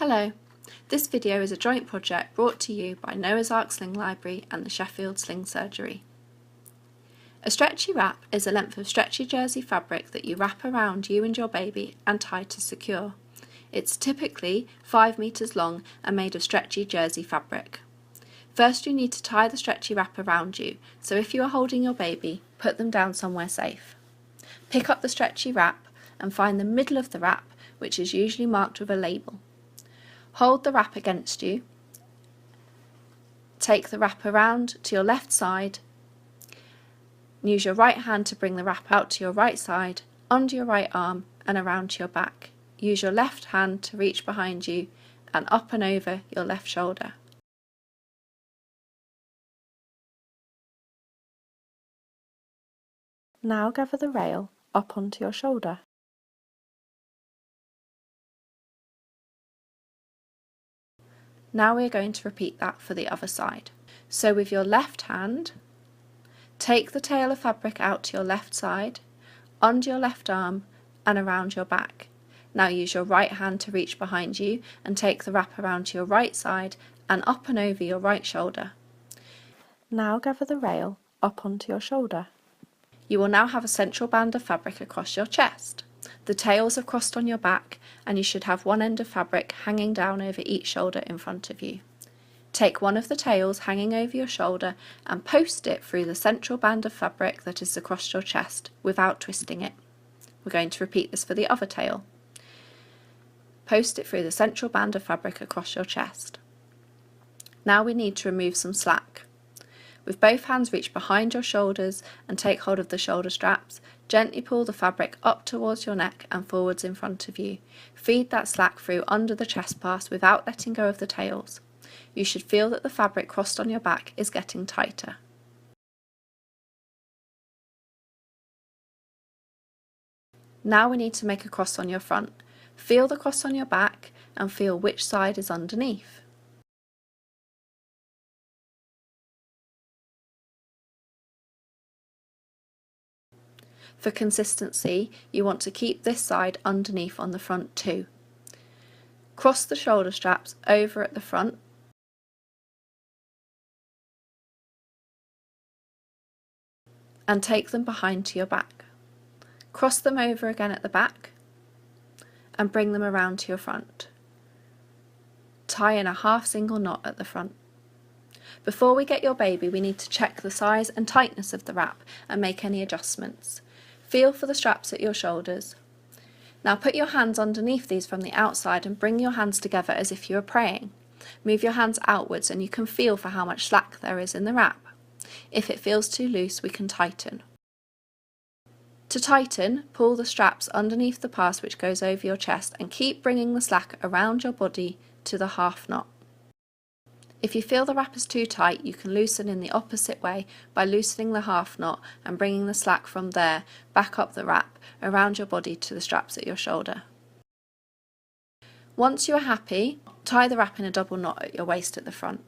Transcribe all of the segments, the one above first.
Hello, this video is a joint project brought to you by Noah's Ark Sling Library and the Sheffield Sling Surgery. A stretchy wrap is a length of stretchy jersey fabric that you wrap around you and your baby and tie to secure. It's typically 5 meters long and made of stretchy jersey fabric. First you need to tie the stretchy wrap around you, so if you are holding your baby, put them down somewhere safe. Pick up the stretchy wrap and find the middle of the wrap, which is usually marked with a label. Hold the wrap against you, take the wrap around to your left side, use your right hand to bring the wrap out to your right side, under your right arm and around to your back. Use your left hand to reach behind you and up and over your left shoulder. Now gather the rail up onto your shoulder. Now we are going to repeat that for the other side. So with your left hand, take the tail of fabric out to your left side, under your left arm and around your back. Now use your right hand to reach behind you and take the wrap around to your right side and up and over your right shoulder. Now gather the rail up onto your shoulder. You will now have a central band of fabric across your chest. The tails are crossed on your back and you should have one end of fabric hanging down over each shoulder in front of you. Take one of the tails hanging over your shoulder and post it through the central band of fabric that is across your chest without twisting it. We're going to repeat this for the other tail. Post it through the central band of fabric across your chest. Now we need to remove some slack. With both hands reach behind your shoulders and take hold of the shoulder straps. Gently pull the fabric up towards your neck and forwards in front of you. Feed that slack through under the chest pass without letting go of the tails. You should feel that the fabric crossed on your back is getting tighter. Now we need to make a cross on your front. Feel the cross on your back and feel which side is underneath. For consistency, you want to keep this side underneath on the front too. Cross the shoulder straps over at the front and take them behind to your back. Cross them over again at the back and bring them around to your front. Tie in a half single knot at the front. Before we get your baby, we need to check the size and tightness of the wrap and make any adjustments. Feel for the straps at your shoulders. Now put your hands underneath these from the outside and bring your hands together as if you are praying. Move your hands outwards and you can feel for how much slack there is in the wrap. If it feels too loose, we can tighten. To tighten, pull the straps underneath the pass which goes over your chest and keep bringing the slack around your body to the half knot. If you feel the wrap is too tight, you can loosen in the opposite way by loosening the half knot and bringing the slack from there back up the wrap around your body to the straps at your shoulder. Once you are happy, tie the wrap in a double knot at your waist at the front.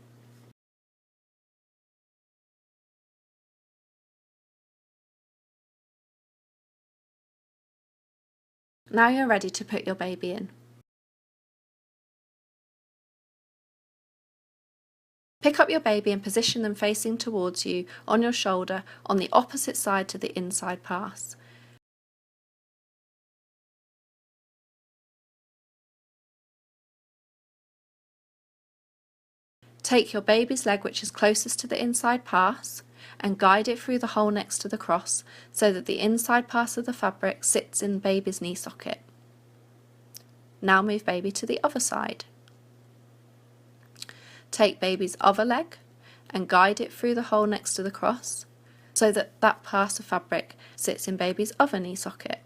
Now you're ready to put your baby in. Pick up your baby and position them facing towards you on your shoulder on the opposite side to the inside pass. Take your baby's leg which is closest to the inside pass and guide it through the hole next to the cross so that the inside pass of the fabric sits in baby's knee socket. Now move baby to the other side. Take baby's other leg and guide it through the hole next to the cross so that that pass of fabric sits in baby's other knee socket.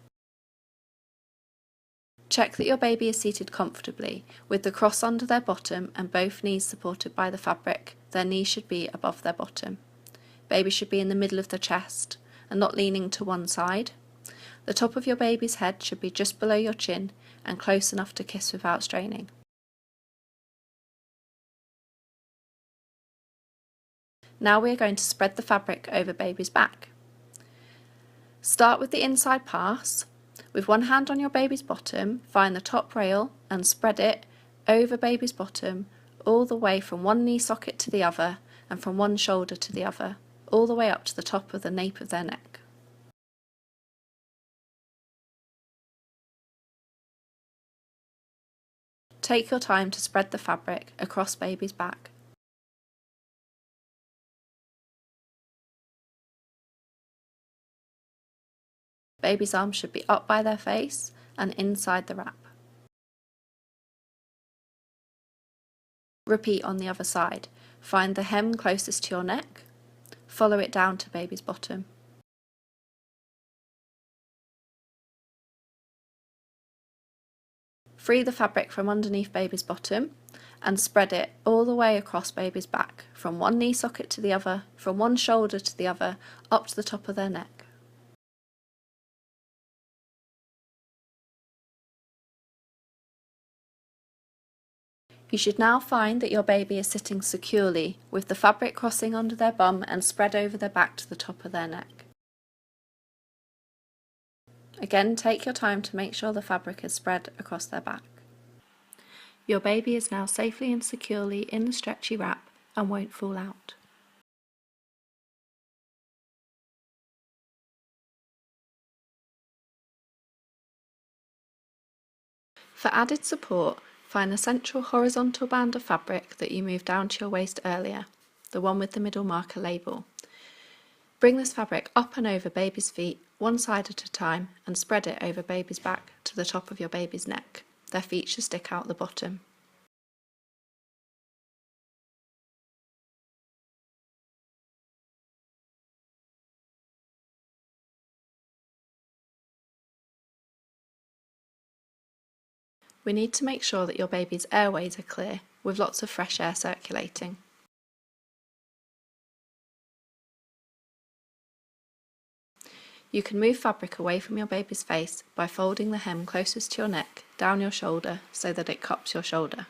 Check that your baby is seated comfortably with the cross under their bottom and both knees supported by the fabric. Their knees should be above their bottom. Baby should be in the middle of the chest and not leaning to one side. The top of your baby's head should be just below your chin and close enough to kiss without straining. Now we are going to spread the fabric over baby's back. Start with the inside pass. With one hand on your baby's bottom, find the top rail and spread it over baby's bottom, all the way from one knee socket to the other and from one shoulder to the other, all the way up to the top of the nape of their neck. Take your time to spread the fabric across baby's back. Baby's arms should be up by their face and inside the wrap. Repeat on the other side. Find the hem closest to your neck. Follow it down to baby's bottom. Free the fabric from underneath baby's bottom and spread it all the way across baby's back, from one knee socket to the other, from one shoulder to the other, up to the top of their neck. You should now find that your baby is sitting securely, with the fabric crossing under their bum and spread over their back to the top of their neck. Again, take your time to make sure the fabric is spread across their back. Your baby is now safely and securely in the stretchy wrap and won't fall out. For added support, find the central horizontal band of fabric that you moved down to your waist earlier, the one with the middle marker label. Bring this fabric up and over baby's feet, one side at a time, and spread it over baby's back to the top of your baby's neck. Their feet should stick out the bottom. We need to make sure that your baby's airways are clear, with lots of fresh air circulating. You can move fabric away from your baby's face by folding the hem closest to your neck, down your shoulder, so that it cups your shoulder.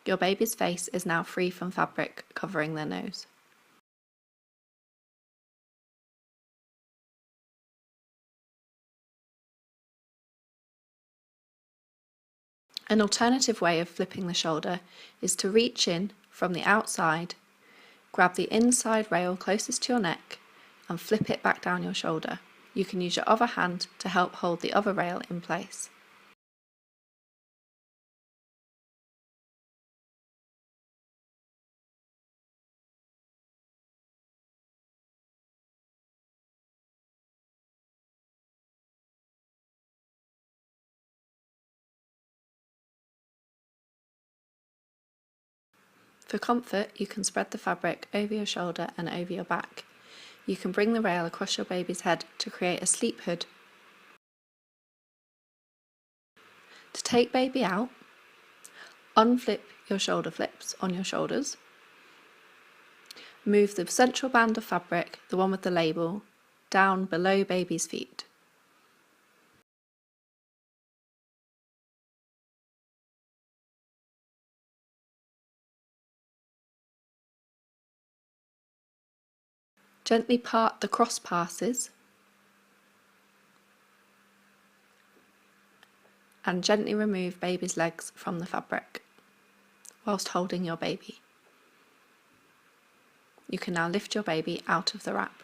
Your baby's face is now free from fabric covering their nose. An alternative way of flipping the shoulder is to reach in from the outside, grab the inside rail closest to your neck and flip it back down your shoulder. You can use your other hand to help hold the other rail in place. For comfort, you can spread the fabric over your shoulder and over your back. You can bring the rail across your baby's head to create a sleep hood. To take baby out, unflip your shoulder flips on your shoulders. Move the central band of fabric, the one with the label, down below baby's feet. Gently part the cross passes and gently remove baby's legs from the fabric whilst holding your baby. You can now lift your baby out of the wrap.